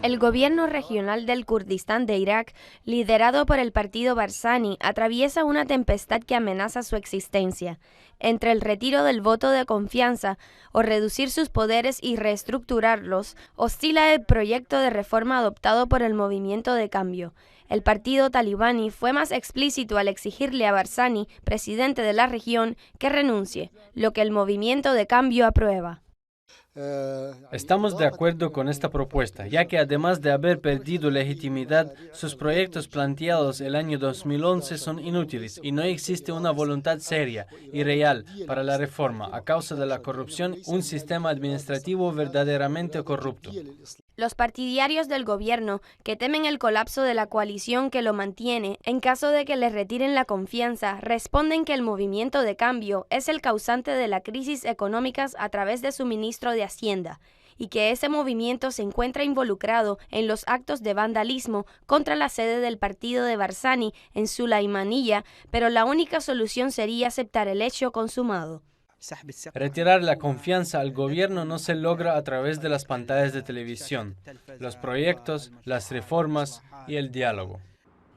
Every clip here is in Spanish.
El gobierno regional del Kurdistán de Irak, liderado por el partido Barzani, atraviesa una tempestad que amenaza su existencia. Entre el retiro del voto de confianza o reducir sus poderes y reestructurarlos, oscila el proyecto de reforma adoptado por el Movimiento de Cambio. El partido talibani fue más explícito al exigirle a Barzani, presidente de la región, que renuncie, lo que el Movimiento de Cambio aprueba. Estamos de acuerdo con esta propuesta, ya que además de haber perdido legitimidad, sus proyectos planteados el año 2011 son inútiles y no existe una voluntad seria y real para la reforma a causa de la corrupción, un sistema administrativo verdaderamente corrupto. Los partidarios del gobierno, que temen el colapso de la coalición que lo mantiene en caso de que le retiren la confianza, responden que el Movimiento de Cambio es el causante de la crisis económica a través de su ministro de Hacienda, y que ese movimiento se encuentra involucrado en los actos de vandalismo contra la sede del partido de Barzani en Sulaymaniyah, pero la única solución sería aceptar el hecho consumado. Retirar la confianza al gobierno no se logra a través de las pantallas de televisión, los proyectos, las reformas y el diálogo.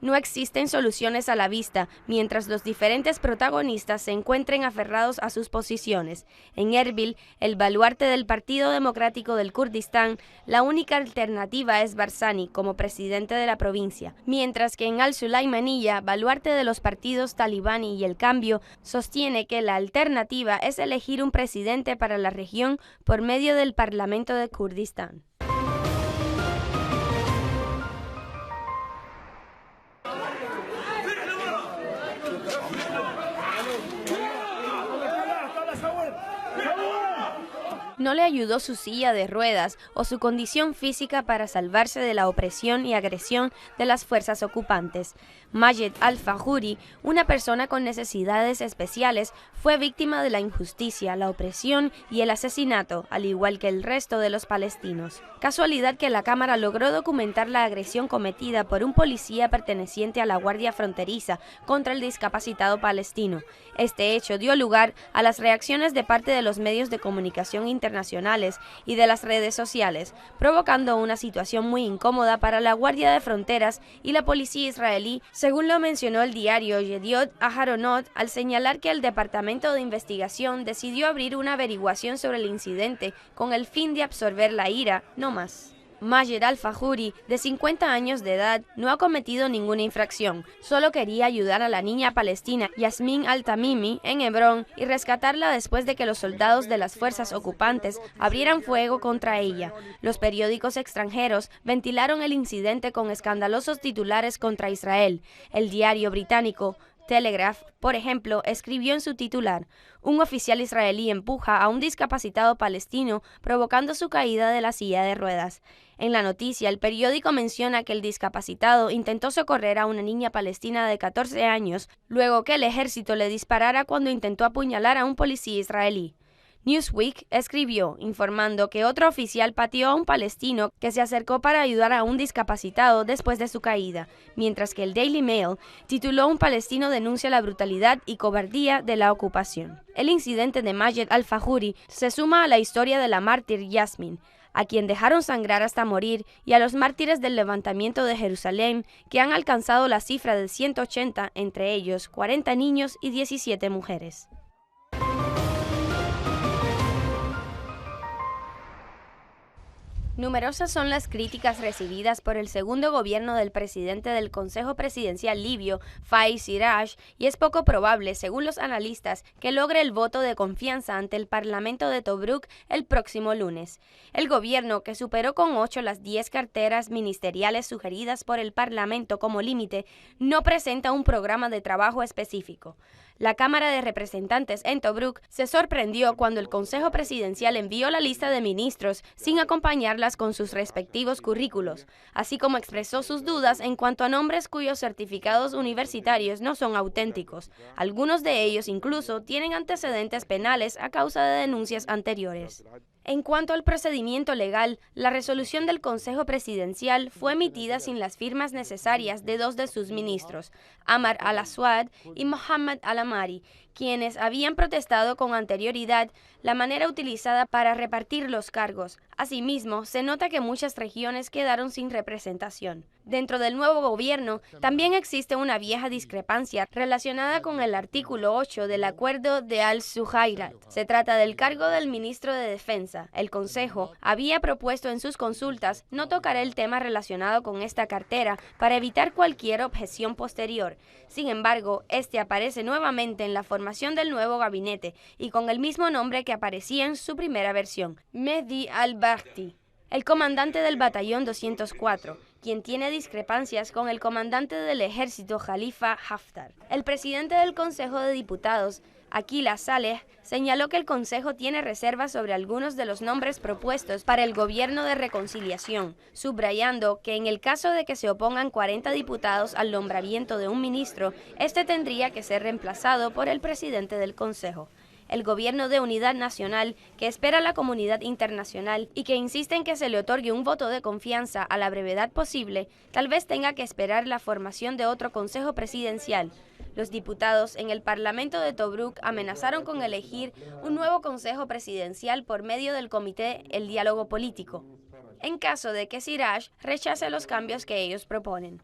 No existen soluciones a la vista, mientras los diferentes protagonistas se encuentren aferrados a sus posiciones. En Erbil, el baluarte del Partido Democrático del Kurdistán, la única alternativa es Barzani como presidente de la provincia, mientras que en Al-Sulaymaniyah, baluarte de los partidos talibani y el Cambio, sostiene que la alternativa es elegir un presidente para la región por medio del Parlamento de Kurdistán. No le ayudó su silla de ruedas o su condición física para salvarse de la opresión y agresión de las fuerzas ocupantes. Majed al-Fahuri, una persona con necesidades especiales, fue víctima de la injusticia, la opresión y el asesinato, al igual que el resto de los palestinos. Casualidad que la Cámara logró documentar la agresión cometida por un policía perteneciente a la Guardia Fronteriza contra el discapacitado palestino. Este hecho dio lugar a las reacciones de parte de los medios de comunicación internacionales y de las redes sociales, provocando una situación muy incómoda para la Guardia de Fronteras y la policía israelí, según lo mencionó el diario Yediot Aharonot, al señalar que el Departamento de Investigación decidió abrir una averiguación sobre el incidente con el fin de absorber la ira, no más. Majed al-Fahuri, de 50 años de edad, no ha cometido ninguna infracción, solo quería ayudar a la niña palestina Yasmin al-Tamimi en Hebrón y rescatarla después de que los soldados de las fuerzas ocupantes abrieran fuego contra ella. Los periódicos extranjeros ventilaron el incidente con escandalosos titulares contra Israel. El diario británico Telegraph, por ejemplo, escribió en su titular: un oficial israelí empuja a un discapacitado palestino provocando su caída de la silla de ruedas. En la noticia, el periódico menciona que el discapacitado intentó socorrer a una niña palestina de 14 años, luego que el ejército le disparara cuando intentó apuñalar a un policía israelí. Newsweek escribió, informando que otro oficial pateó a un palestino que se acercó para ayudar a un discapacitado después de su caída, mientras que el Daily Mail tituló: un palestino denuncia la brutalidad y cobardía de la ocupación. El incidente de Majed al-Fahuri se suma a la historia de la mártir Yasmin, a quien dejaron sangrar hasta morir, y a los mártires del levantamiento de Jerusalén, que han alcanzado la cifra de 180, entre ellos 40 niños y 17 mujeres. Numerosas son las críticas recibidas por el segundo gobierno del presidente del Consejo Presidencial libio, Fayez Sarraj, y es poco probable, según los analistas, que logre el voto de confianza ante el Parlamento de Tobruk el próximo lunes. El gobierno, que superó con 8 las 10 carteras ministeriales sugeridas por el Parlamento como límite, no presenta un programa de trabajo específico. La Cámara de Representantes en Tobruk se sorprendió cuando el Consejo Presidencial envió la lista de ministros sin acompañarlas con sus respectivos currículos, así como expresó sus dudas en cuanto a nombres cuyos certificados universitarios no son auténticos. Algunos de ellos incluso tienen antecedentes penales a causa de denuncias anteriores. En cuanto al procedimiento legal, la resolución del Consejo Presidencial fue emitida sin las firmas necesarias de 2 de sus ministros, Amar al-Aswad y Mohammad al-Amari, quienes habían protestado con anterioridad la manera utilizada para repartir los cargos. Asimismo, se nota que muchas regiones quedaron sin representación. Dentro del nuevo gobierno, también existe una vieja discrepancia relacionada con el artículo 8 del Acuerdo de Al-Zuhairat. Se trata del cargo del ministro de Defensa. El Consejo había propuesto en sus consultas no tocar el tema relacionado con esta cartera para evitar cualquier objeción posterior. Sin embargo, este aparece nuevamente en la formación del nuevo gabinete y con el mismo nombre que aparecía en su primera versión, Mehdi al-Bahti, el comandante del batallón 204, quien tiene discrepancias con el comandante del ejército Khalifa Haftar. El presidente del Consejo de Diputados, Aqila Saleh, señaló que el Consejo tiene reservas sobre algunos de los nombres propuestos para el gobierno de reconciliación, subrayando que en el caso de que se opongan 40 diputados al nombramiento de un ministro, este tendría que ser reemplazado por el presidente del Consejo. El gobierno de unidad nacional, que espera a la comunidad internacional y que insiste en que se le otorgue un voto de confianza a la brevedad posible, tal vez tenga que esperar la formación de otro consejo presidencial. Los diputados en el Parlamento de Tobruk amenazaron con elegir un nuevo consejo presidencial por medio del comité El Diálogo Político, en caso de que Siraj rechace los cambios que ellos proponen.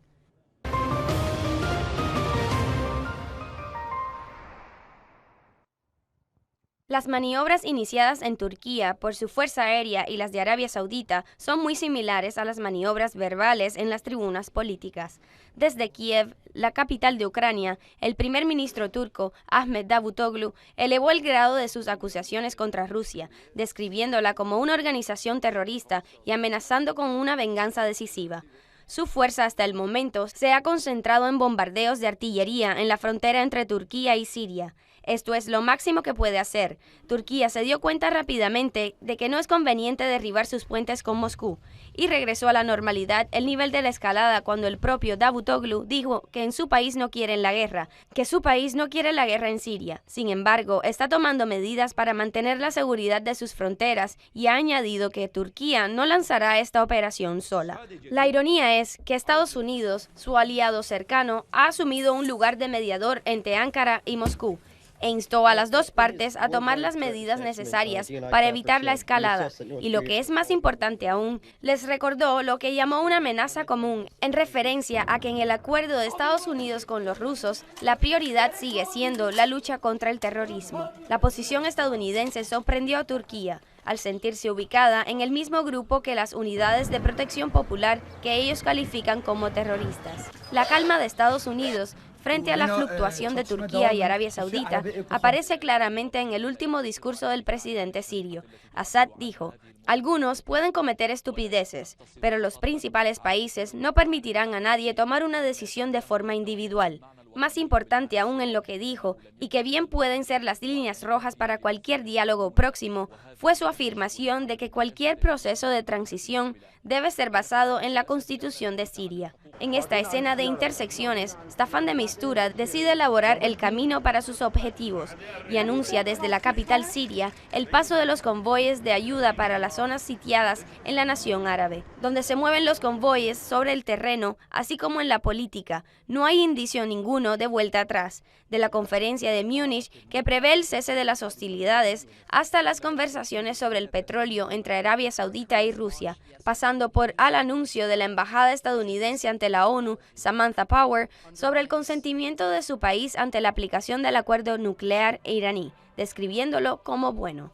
Las maniobras iniciadas en Turquía por su fuerza aérea y las de Arabia Saudita son muy similares a las maniobras verbales en las tribunas políticas. Desde Kiev, la capital de Ucrania, el primer ministro turco, Ahmet Davutoglu, elevó el grado de sus acusaciones contra Rusia, describiéndola como una organización terrorista y amenazando con una venganza decisiva. Su fuerza hasta el momento se ha concentrado en bombardeos de artillería en la frontera entre Turquía y Siria. Esto es lo máximo que puede hacer. Turquía se dio cuenta rápidamente de que no es conveniente derribar sus puentes con Moscú y regresó a la normalidad el nivel de la escalada cuando el propio Davutoglu dijo que en su país no quieren la guerra, que su país no quiere la guerra en Siria. Sin embargo, está tomando medidas para mantener la seguridad de sus fronteras y ha añadido que Turquía no lanzará esta operación sola. La ironía es que Estados Unidos, su aliado cercano, ha asumido un lugar de mediador entre Ankara y Moscú e instó a las dos partes a tomar las medidas necesarias para evitar la escalada, y lo que es más importante aún, les recordó lo que llamó una amenaza común, en referencia a que en el acuerdo de Estados Unidos con los rusos, la prioridad sigue siendo la lucha contra el terrorismo. La posición estadounidense sorprendió a Turquía, al sentirse ubicada en el mismo grupo que las unidades de protección popular que ellos califican como terroristas. La calma de Estados Unidos frente a la fluctuación de Turquía y Arabia Saudita aparece claramente en el último discurso del presidente sirio. Assad dijo: "Algunos pueden cometer estupideces, pero los principales países no permitirán a nadie tomar una decisión de forma individual". Más importante aún en lo que dijo, y que bien pueden ser las líneas rojas para cualquier diálogo próximo, fue su afirmación de que cualquier proceso de transición debe ser basado en la Constitución de Siria. En esta escena de intersecciones, Staffan de Mistura decide elaborar el camino para sus objetivos y anuncia desde la capital siria el paso de los convoyes de ayuda para las zonas sitiadas en la nación árabe. Donde se mueven los convoyes sobre el terreno, así como en la política, no hay indicio ninguno de vuelta atrás. De la conferencia de Múnich, que prevé el cese de las hostilidades, hasta las conversaciones sobre el petróleo entre Arabia Saudita y Rusia, pasando por al anuncio de la embajada estadounidense ante la ONU, Samantha Power, sobre el consentimiento de su país ante la aplicación del acuerdo nuclear iraní, describiéndolo como bueno.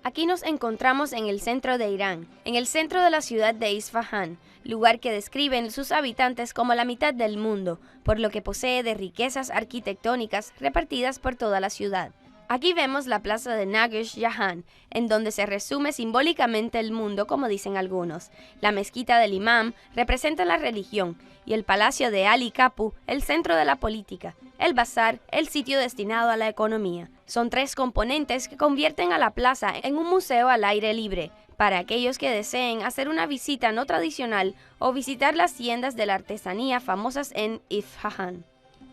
Aquí nos encontramos en el centro de Irán, en el centro de la ciudad de Isfahán, lugar que describen sus habitantes como la mitad del mundo, por lo que posee de riquezas arquitectónicas repartidas por toda la ciudad. Aquí vemos la plaza de Nagush Jahan, en donde se resume simbólicamente el mundo, como dicen algunos. La mezquita del Imam representa la religión, y el palacio de Ali Kapu, el centro de la política. El bazar, el sitio destinado a la economía. Son tres componentes que convierten a la plaza en un museo al aire libre, para aquellos que deseen hacer una visita no tradicional o visitar las tiendas de la artesanía famosas en Isfahán.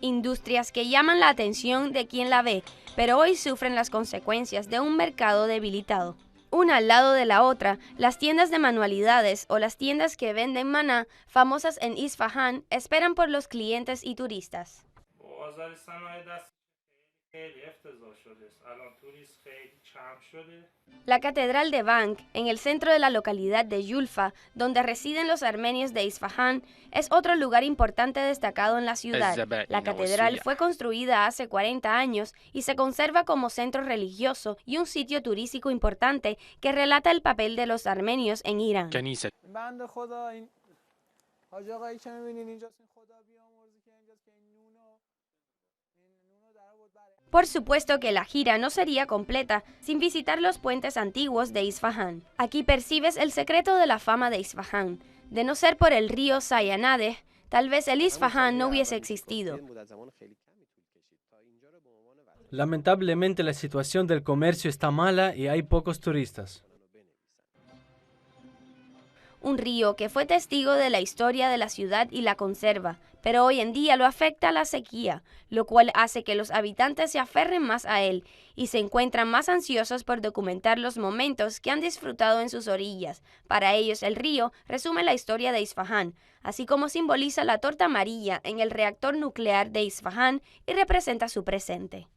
Industrias que llaman la atención de quien la ve, pero hoy sufren las consecuencias de un mercado debilitado. una al lado de la otra, las tiendas de manualidades o las tiendas que venden maná, famosas en Isfahán, esperan por los clientes y turistas. La catedral de Bank, en el centro de la localidad de Yulfa, donde residen los armenios de Isfahán, es otro lugar importante destacado en la ciudad. La catedral fue construida hace 40 años y se conserva como centro religioso y un sitio turístico importante que relata el papel de los armenios en Irán. Por supuesto que la gira no sería completa sin visitar los puentes antiguos de Isfahán. Aquí percibes el secreto de la fama de Isfahán. De no ser por el río Sayanadeh, tal vez el Isfahán no hubiese existido. Lamentablemente la situación del comercio está mala y hay pocos turistas. Un río que fue testigo de la historia de la ciudad y la conserva, pero hoy en día lo afecta la sequía, lo cual hace que los habitantes se aferren más a él y se encuentran más ansiosos por documentar los momentos que han disfrutado en sus orillas. Para ellos el río resume la historia de Isfahán, así como simboliza la torta amarilla en el reactor nuclear de Isfahán y representa su presente.